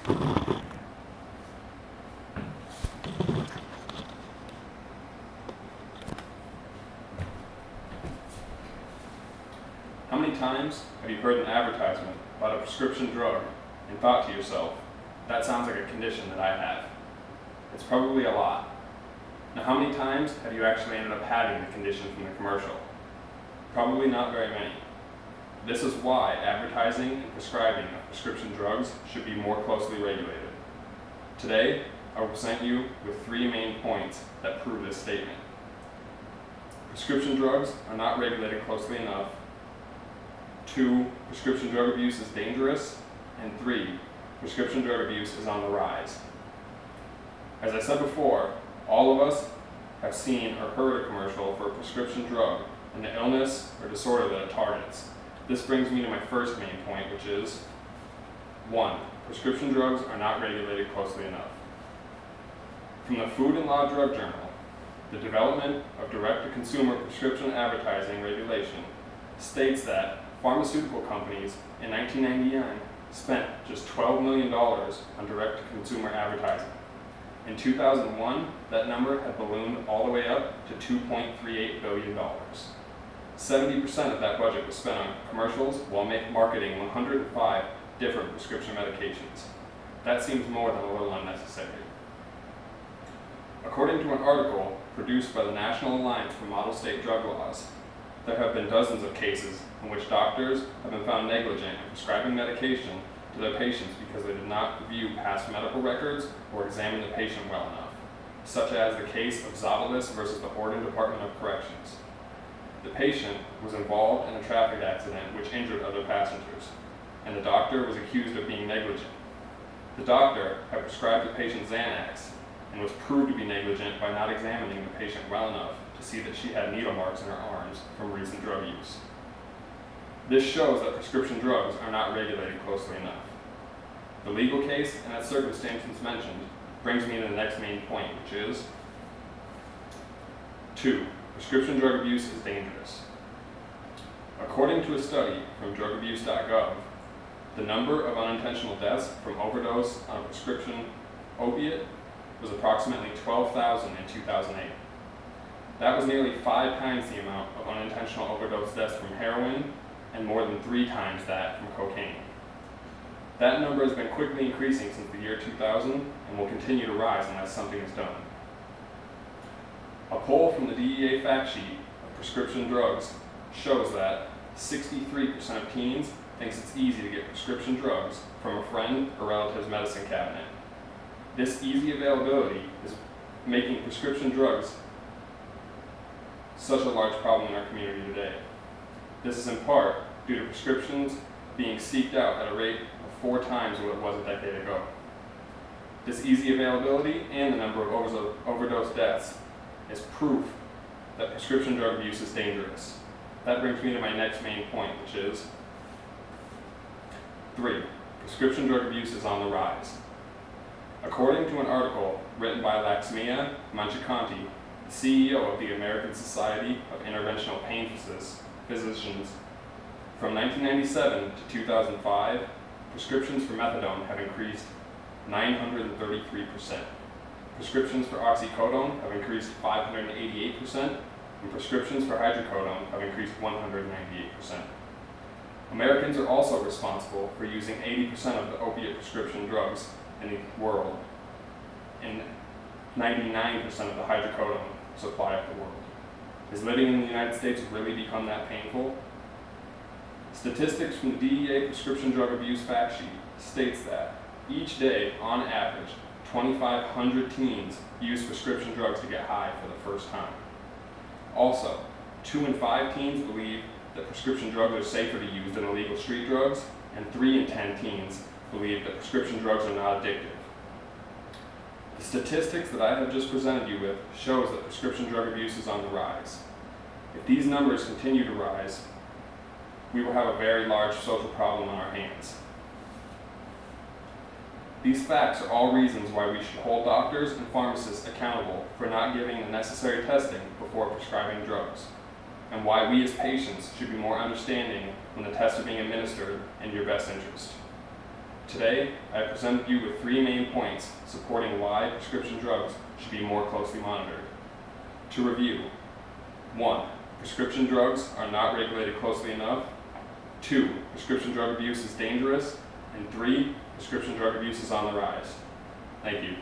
How many times have you heard an advertisement about a prescription drug and thought to yourself, that sounds like a condition that I have? It's probably a lot. Now, how many times have you actually ended up having the condition from the commercial? Probably not very many. This is why advertising and prescribing of prescription drugs should be more closely regulated. Today, I will present you with 3 main points that prove this statement. Prescription drugs are not regulated closely enough. 2, prescription drug abuse is dangerous. And 3, prescription drug abuse is on the rise. As I said before, all of us have seen or heard a commercial for a prescription drug and the illness or disorder that it targets. This brings me to my first main point, which is 1, prescription drugs are not regulated closely enough. From the Food and Law Drug Journal, the development of direct-to-consumer prescription advertising regulation states that pharmaceutical companies in 1999 spent just $12 million on direct-to-consumer advertising. In 2001, that number had ballooned all the way up to $2.38 billion. 70% of that budget was spent on commercials while marketing 105 different prescription medications. That seems more than a little unnecessary. According to an article produced by the National Alliance for Model State Drug Laws, there have been dozens of cases in which doctors have been found negligent in prescribing medication to their patients because they did not review past medical records or examine the patient well enough, such as the case of Zavalis versus the Oregon Department of Corrections. The patient was involved in a traffic accident which injured other passengers, and the doctor was accused of being negligent. The doctor had prescribed the patient Xanax and was proved to be negligent by not examining the patient well enough to see that she had needle marks in her arms from recent drug use. This shows that prescription drugs are not regulated closely enough. The legal case and its circumstances mentioned brings me to the next main point, which is 2, prescription drug abuse is dangerous. According to a study from drugabuse.gov, the number of unintentional deaths from overdose on a prescription opiate was approximately 12,000 in 2008. That was nearly 5 times the amount of unintentional overdose deaths from heroin and more than 3 times that from cocaine. That number has been quickly increasing since the year 2000 and will continue to rise unless something is done. A poll from the DEA fact sheet of prescription drugs shows that 63% of teens thinks it's easy to get prescription drugs from a friend or relative's medicine cabinet. This easy availability is making prescription drugs such a large problem in our community today. This is in part due to prescriptions being seeked out at a rate of 4 times what it was a decade ago. This easy availability and the number of overdose deaths is proof that prescription drug abuse is dangerous. That brings me to my next main point, which is 3, prescription drug abuse is on the rise. According to an article written by Laxmiya Manchakanti, the CEO of the American Society of Interventional Pain Physicians, from 1997 to 2005, prescriptions for methadone have increased 933%. Prescriptions for oxycodone have increased 588%, and prescriptions for hydrocodone have increased 198%. Americans are also responsible for using 80% of the opiate prescription drugs in the world and 99% of the hydrocodone supply of the world. Is living in the United States really become that painful? Statistics from the DEA prescription drug abuse fact sheet states that each day, on average, 2,500 teens use prescription drugs to get high for the first time. Also, 2 in 5 teens believe that prescription drugs are safer to use than illegal street drugs, and 3 in 10 teens believe that prescription drugs are not addictive. The statistics that I have just presented you with shows that prescription drug abuse is on the rise. If these numbers continue to rise, we will have a very large social problem on our hands. These facts are all reasons why we should hold doctors and pharmacists accountable for not giving the necessary testing before prescribing drugs, and why we as patients should be more understanding when the tests are being administered in your best interest. Today, I presented you with 3 main points supporting why prescription drugs should be more closely monitored. To review: 1. Prescription drugs are not regulated closely enough. 2. Prescription drug abuse is dangerous. And 3. Prescription drug abuse is on the rise. Thank you.